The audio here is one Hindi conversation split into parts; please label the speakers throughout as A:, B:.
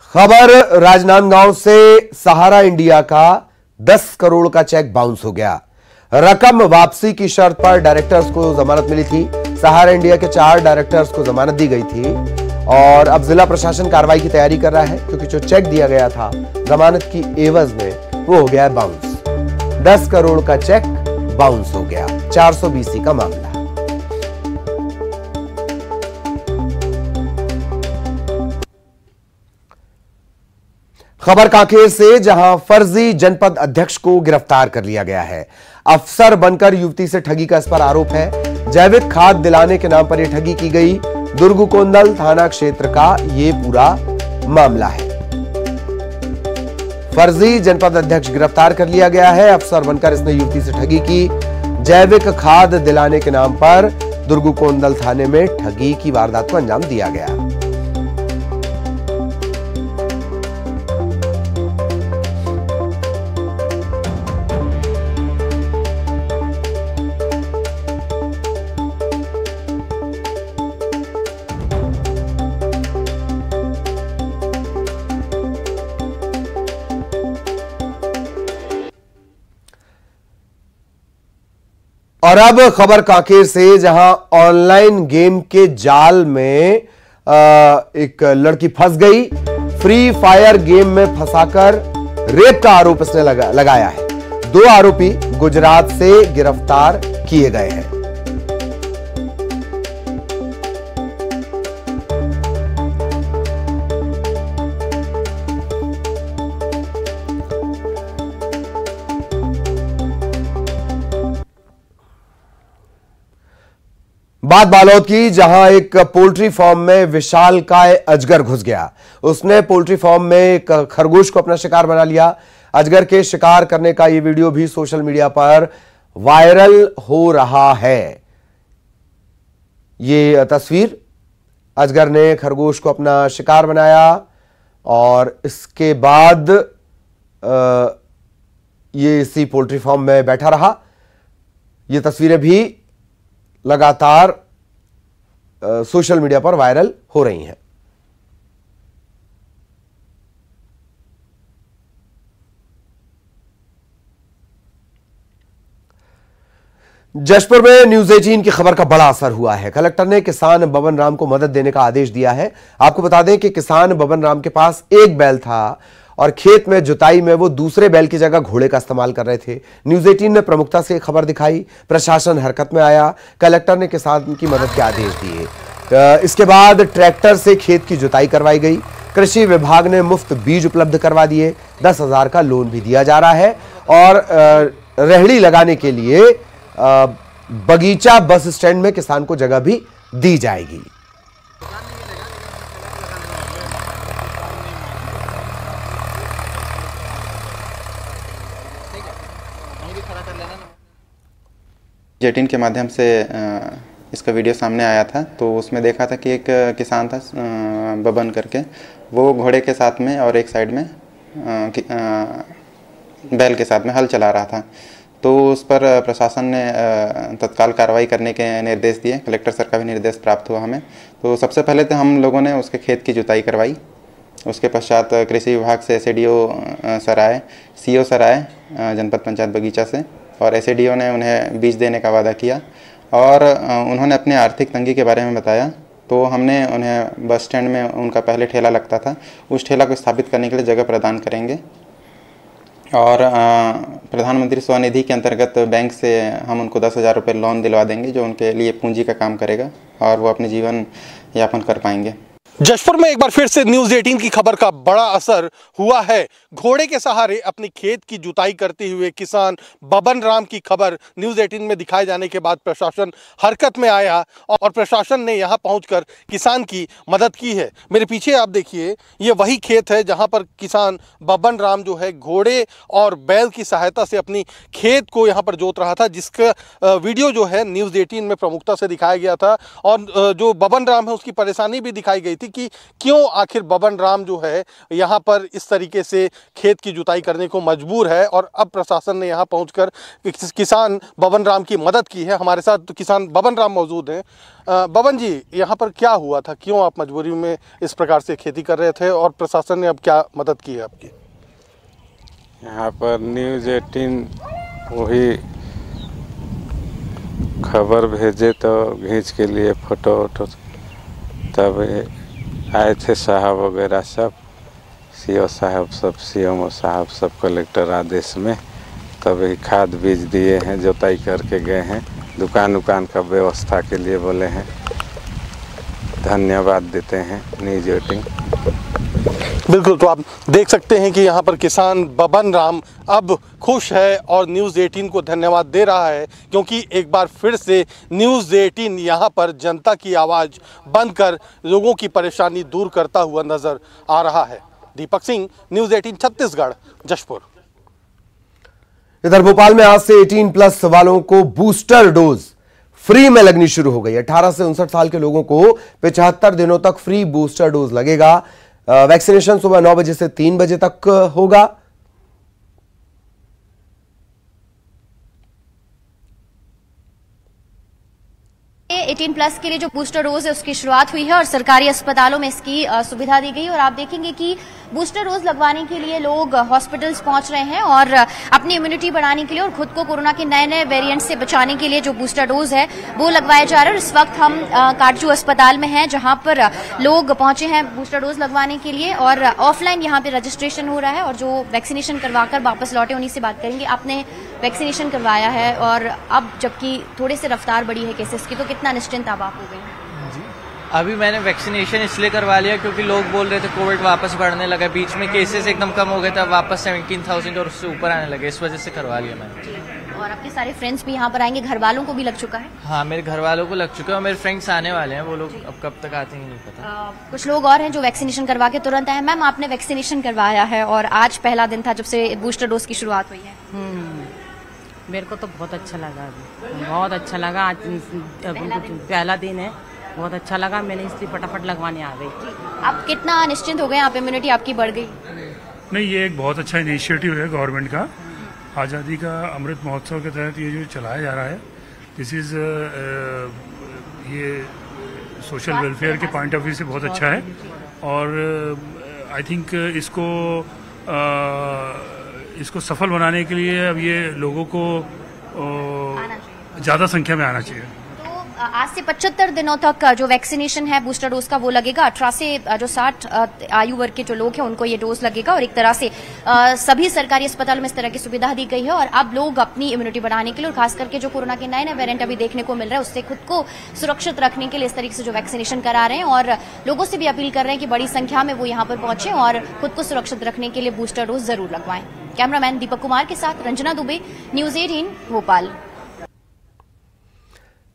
A: खबर राजनांदगांव से सहारा इंडिया का 10 करोड़ का चेक बाउंस हो गया। रकम वापसी की शर्त पर डायरेक्टर्स को जमानत मिली थी। सहारा इंडिया के 4 डायरेक्टर्स को जमानत दी गई थी और अब जिला प्रशासन कार्रवाई की तैयारी कर रहा है, क्योंकि जो चेक दिया गया था जमानत की एवज में वो हो गया है बाउंस। 10 करोड़ का चेक बाउंस हो गया। 420 का मामला। खबर कांकेर से, जहां फर्जी जनपद अध्यक्ष को गिरफ्तार कर लिया गया है। अफसर बनकर युवती से ठगी का इस पर आरोप है। जैविक खाद दिलाने के नाम पर यह ठगी की गई। दुर्गुकोंदल थाना क्षेत्र का यह पूरा मामला है। फर्जी जनपद अध्यक्ष गिरफ्तार कर लिया गया है। अफसर बनकर इसने युवती से ठगी की। जैविक खाद दिलाने के नाम पर दुर्गुकोंदल थाने में ठगी की वारदात को अंजाम दिया गया। और अब खबर कांकेर से, जहां ऑनलाइन गेम के जाल में एक लड़की फंस गई। फ्री फायर गेम में फंसाकर रेप का आरोप इसने लगाया है। 2 आरोपी गुजरात से गिरफ्तार किए गए हैं। बात बालोद की, जहां एक पोल्ट्री फार्म में विशालकाय अजगर घुस गया। उसने पोल्ट्री फार्म में एक खरगोश को अपना शिकार बना लिया। अजगर के शिकार करने का यह वीडियो भी सोशल मीडिया पर वायरल हो रहा है। यह तस्वीर, अजगर ने खरगोश को अपना शिकार बनाया और इसके बाद ये इसी पोल्ट्री फार्म में बैठा रहा। ये तस्वीरें भी लगातार सोशल मीडिया पर वायरल हो रही हैं। जशपुर में न्यूज 18 की खबर का बड़ा असर हुआ है। कलेक्टर ने किसान बबन राम को मदद देने का आदेश दिया है। आपको बता दें कि किसान बबन राम के पास एक बैल था और खेत में जुताई में वो दूसरे बैल की जगह घोड़े का इस्तेमाल कर रहे थे। न्यूज 18 ने प्रमुखता से खबर दिखाई। प्रशासन हरकत में आया। कलेक्टर ने किसान की मदद के आदेश दिए। इसके बाद ट्रैक्टर से खेत की जुताई करवाई गई। कृषि विभाग ने मुफ्त बीज उपलब्ध करवा दिए। 10,000 का लोन भी दिया जा रहा है और रेहड़ी लगाने के लिए बगीचा बस स्टैंड में किसान को जगह भी दी जाएगी।
B: जेटिन के माध्यम से इसका वीडियो सामने आया था, तो उसमें देखा था कि एक किसान था बबन करके, वो घोड़े के साथ में और एक साइड में बैल के साथ में हल चला रहा था। तो उस पर प्रशासन ने तत्काल कार्रवाई करने के निर्देश दिए। कलेक्टर सर का भी निर्देश प्राप्त हुआ हमें। तो सबसे पहले तो हम लोगों ने उसके खेत की जुताई करवाई। उसके पश्चात कृषि विभाग से एसडीओ सर आए, सीओ सर आए जनपद पंचायत बगीचा से, और एसडीओ ने उन्हें बीज देने का वादा किया और उन्होंने अपने आर्थिक तंगी के बारे में बताया। तो हमने उन्हें बस स्टैंड में उनका पहले ठेला लगता था, उस ठेला को स्थापित करने के लिए जगह प्रदान करेंगे और प्रधानमंत्री स्वनिधि के अंतर्गत बैंक से हम उनको 10,000 रुपये लोन दिलवा देंगे, जो उनके लिए पूंजी का काम करेगा और वो अपने जीवन यापन कर पाएंगे।
C: जशपुर में एक बार फिर से न्यूज 18 की खबर का बड़ा असर हुआ है। घोड़े के सहारे अपनी खेत की जुताई करते हुए किसान बबन राम की खबर न्यूज 18 में दिखाए जाने के बाद प्रशासन हरकत में आया और प्रशासन ने यहां पहुंचकर किसान की मदद की है। मेरे पीछे आप देखिए, ये वही खेत है जहां पर किसान बबन राम जो है घोड़े और बैल की सहायता से अपनी खेत को यहां पर जोत रहा था, जिसका वीडियो जो है न्यूज 18 में प्रमुखता से दिखाया गया था। और जो बबन राम है उसकी परेशानी भी दिखाई गई थी कि क्यों आखिर बबन राम जो है यहाँ पर इस तरीके से खेत की जुताई करने को मजबूर है और अब प्रशासन ने यहाँ पहुंचकर किसान बबन राम की मदद की है। हमारे साथ किसान बबन राम मौजूद हैं। बबन जी, यहाँ पर क्या हुआ था, क्यों आप मजबूरी में इस प्रकार से खेती कर रहे थे और प्रशासन ने अब क्या मदद की है आपकी?
D: यहाँ पर न्यूज़ 18 वही खबर भेजे तो खींच के लिए फोटो वोटो, तब आए थे साहब वगैरह सब, सीओ साहब सब, सीएमओ साहब सब कलेक्टर आदेश में, तब ही खाद बीज दिए हैं, जोताई करके गए हैं, दुकान का व्यवस्था के लिए बोले हैं। धन्यवाद देते हैं न्यूज़ 18।
C: बिल्कुल, तो आप देख सकते हैं कि यहाँ पर किसान बबन राम अब खुश है और न्यूज़ 18 को धन्यवाद दे रहा है, क्योंकि एक बार फिर से न्यूज़ 18 यहाँ पर जनता की आवाज़ बनकर लोगों की परेशानी दूर करता हुआ नजर आ रहा है। दीपक सिंह, न्यूज़ 18 छत्तीसगढ़, जशपुर।
A: इधर भोपाल में आज से 18+ वालों को बूस्टर डोज फ्री में लगनी शुरू हो गई। 18 से 59 साल के लोगों को 75 दिनों तक फ्री बूस्टर डोज लगेगा। वैक्सीनेशन सुबह 9 बजे से 3 बजे तक होगा।
E: ये 18+ के लिए जो बूस्टर डोज है उसकी शुरुआत हुई है और सरकारी अस्पतालों में इसकी सुविधा दी गई। और आप देखेंगे कि बूस्टर डोज लगवाने के लिए लोग हॉस्पिटल्स पहुंच रहे हैं और अपनी इम्यूनिटी बढ़ाने के लिए और खुद को कोरोना के नए वेरिएंट से बचाने के लिए जो बूस्टर डोज है वो लगवाया जा रहा है। और इस वक्त हम काटजू अस्पताल में हैं, जहां पर लोग पहुंचे हैं बूस्टर डोज लगवाने के लिए और ऑफलाइन यहाँ पे रजिस्ट्रेशन हो रहा है। और जो वैक्सीनेशन करवाकर वापस लौटे उन्हीं से बात करेंगे। आपने वैक्सीनेशन करवाया है और अब जबकि थोड़े से रफ्तार बढ़ी है केसेस की, तो कितना निश्चिंत अब आप हो गए?
F: अभी मैंने वैक्सीनेशन इसलिए करवा लिया क्योंकि लोग बोल रहे थे कोविड वापस बढ़ने लगा, बीच में केसेस एकदम कम हो गए थे, अब वापस 17,000 और उससे ऊपर आने लगे, इस वजह से करवा लिया मैंने।
E: और आपके सारे फ्रेंड्स भी यहाँ पर आएंगे, घर वालों को भी लग चुका है?
F: हाँ, मेरे घर वालों को लग चुका है और मेरे फ्रेंड्स आने वाले हैं, वो लोग अब कब तक आते हैं नहीं पता।
E: कुछ लोग और हैं जो वैक्सीनेशन करवा के तुरंत आए। मैम, आपने वैक्सीनेशन करवाया है और आज पहला दिन था जब से बूस्टर डोज की शुरुआत हुई है।
G: मेरे को तो बहुत अच्छा लगा, अभी बहुत अच्छा लगा। आज पहला दिन है, बहुत अच्छा लगा, मैंने इसलिए फटाफट लगवाने आ गई।
E: आप कितना निश्चिंत हो गए? आप इम्यूनिटी आपकी बढ़ गई?
H: नहीं, ये एक बहुत अच्छा इनिशिएटिव है गवर्नमेंट का। आज़ादी का अमृत महोत्सव के तहत ये जो चलाया जा रहा है, दिस इज़ ये सोशल वेलफेयर के पॉइंट ऑफ व्यू से बहुत अच्छा है। और आई थिंक इसको सफल बनाने के लिए अब ये लोगों को ज़्यादा संख्या में आना चाहिए।
E: तो आज से 75 दिनों तक जो वैक्सीनेशन है बूस्टर डोज का वो लगेगा। 18 से जो 60 आयु वर्ग के जो लोग हैं उनको ये डोज लगेगा। और एक तरह से सभी सरकारी अस्पतालों में इस तरह की सुविधा दी गई है। और अब लोग अपनी इम्यूनिटी बढ़ाने के लिए और खास करके जो कोरोना के नए वेरिएंट अभी देखने को मिल रहा है उससे खुद को सुरक्षित रखने के लिए इस तरीके से जो वैक्सीनेशन करा रहे हैं। और लोगों से भी अपील कर रहे हैं कि बड़ी संख्या में वो यहाँ पर पहुंचे और खुद को सुरक्षित रखने के लिए बूस्टर डोज जरूर लगवाएं। कैमरामैन दीपक कुमार के साथ रंजना दुबे, न्यूज़ 18 भोपाल।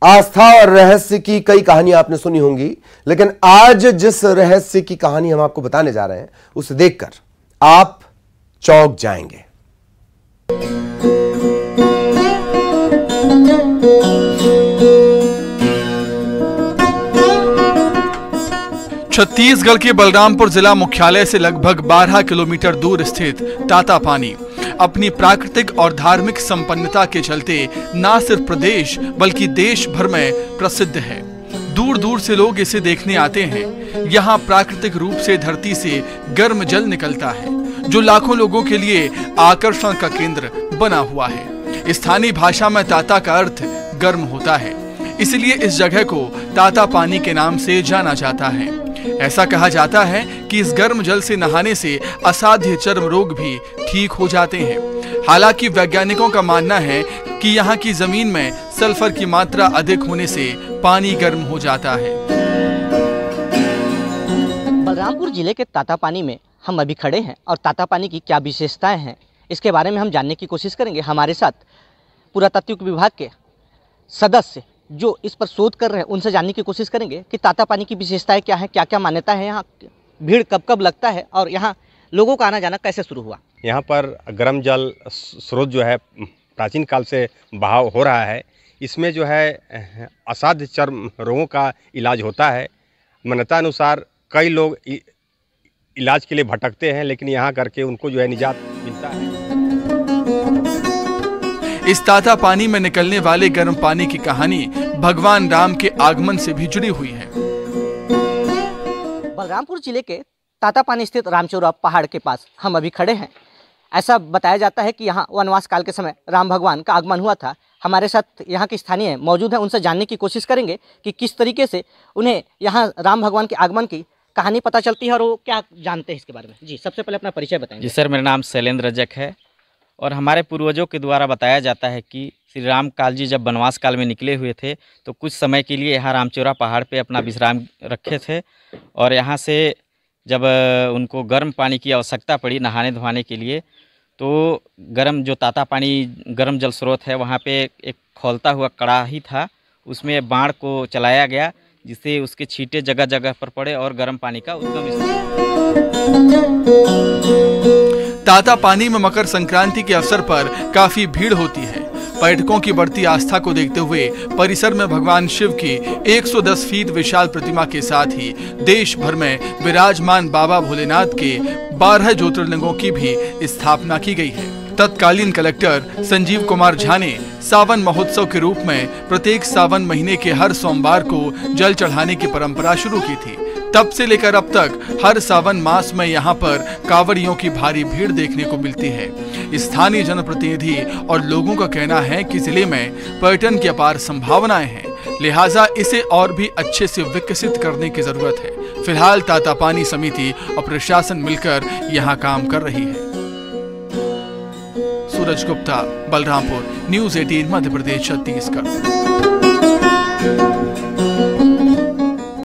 A: आस्था और रहस्य की कई कहानियां आपने सुनी होंगी, लेकिन आज जिस रहस्य की कहानी हम आपको बताने जा रहे हैं उसे देखकर आप चौंक जाएंगे।
I: छत्तीसगढ़ के बलरामपुर जिला मुख्यालय से लगभग 12 किलोमीटर दूर स्थित तातापानी अपनी प्राकृतिक और धार्मिक संपन्नता के चलते न सिर्फ प्रदेश बल्कि देश भर में प्रसिद्ध है। दूर दूर से लोग इसे देखने आते हैं। यहाँ प्राकृतिक रूप से धरती से गर्म जल निकलता है जो लाखों लोगों के लिए आकर्षण का केंद्र बना हुआ है। स्थानीय भाषा में ताता का अर्थ गर्म होता है, इसलिए इस जगह को तातापानी के नाम से जाना जाता है। ऐसा कहा जाता है कि इस गर्म जल से नहाने से असाध्य चर्म रोग भी ठीक हो जाते हैं। हालांकि वैज्ञानिकों का मानना है कि यहाँ की जमीन में सल्फर की मात्रा अधिक होने से पानी गर्म हो जाता है।
J: बलरामपुर जिले के तातापानी में हम अभी खड़े हैं और तातापानी की क्या विशेषताएं हैं इसके बारे में हम जानने की कोशिश करेंगे। हमारे साथ पुरातात्विक विभाग के सदस्य जो इस पर शोध कर रहे हैं उनसे जानने की कोशिश करेंगे कि तातापानी की विशेषताएं क्या है, क्या क्या मान्यता है, यहाँ भीड़ कब कब लगता है और यहाँ लोगों का आना जाना कैसे शुरू हुआ।
K: यहाँ पर गर्म जल स्रोत जो है प्राचीन काल से बहाव हो रहा है। इसमें जो है असाध्य चर्म रोगों का इलाज होता है। मान्यता अनुसार कई लोग इलाज के लिए भटकते हैं, लेकिन यहाँ करके उनको जो है निजात मिलता है।
I: इस ताता पानी में निकलने वाले गर्म पानी की कहानी भगवान राम के आगमन से भी जुड़ी हुई है।
J: बलरामपुर जिले के ताता पानी स्थित रामचौरा पहाड़ के पास हम अभी खड़े हैं। ऐसा बताया जाता है कि यहाँ वनवास काल के समय राम भगवान का आगमन हुआ था। हमारे साथ यहाँ के स्थानीय मौजूद हैं, उनसे जानने की कोशिश करेंगे कि किस तरीके से उन्हें यहाँ राम भगवान के आगमन की कहानी पता चलती है और वो क्या जानते हैं इसके बारे में। जी, सबसे पहले अपना परिचय बताएंगे।
L: जी सर, मेरा नाम शैलेंद्र रजक है और हमारे पूर्वजों के द्वारा बताया जाता है कि श्री राम काल जी जब वनवास काल में निकले हुए थे तो कुछ समय के लिए यहाँ रामचौरा पहाड़ पे अपना विश्राम रखे थे और यहाँ से जब उनको गर्म पानी की आवश्यकता पड़ी नहाने धोने के लिए, तो गर्म जो ताता पानी गर्म जल स्रोत है वहाँ पे एक खौलता हुआ कड़ाही था, उसमें बाण को चलाया गया जिससे उसके छींटे जगह जगह पर पड़े और गर्म पानी का उद्गम।
I: ताता पानी में मकर संक्रांति के अवसर पर काफी भीड़ होती है। पर्यटकों की बढ़ती आस्था को देखते हुए परिसर में भगवान शिव की 110 फीट विशाल प्रतिमा के साथ ही देश भर में विराजमान बाबा भोलेनाथ के 12 ज्योतिर्लिंगों की भी स्थापना की गई है। तत्कालीन कलेक्टर संजीव कुमार झा ने सावन महोत्सव के रूप में प्रत्येक सावन महीने के हर सोमवार को जल चढ़ाने की परंपरा शुरू की थी। तब से लेकर अब तक हर सावन मास में यहाँ पर कांवड़ियों की भारी भीड़ देखने को मिलती है। स्थानीय जनप्रतिनिधि और लोगों का कहना है कि जिले में पर्यटन की अपार संभावनाएं हैं, लिहाजा इसे और भी अच्छे से विकसित करने की जरूरत है। फिलहाल ताता पानी समिति और प्रशासन मिलकर यहाँ काम कर रही है। सूरज गुप्ता, बलरामपुर, न्यूज़ 18 मध्य प्रदेश, छत्तीसगढ़।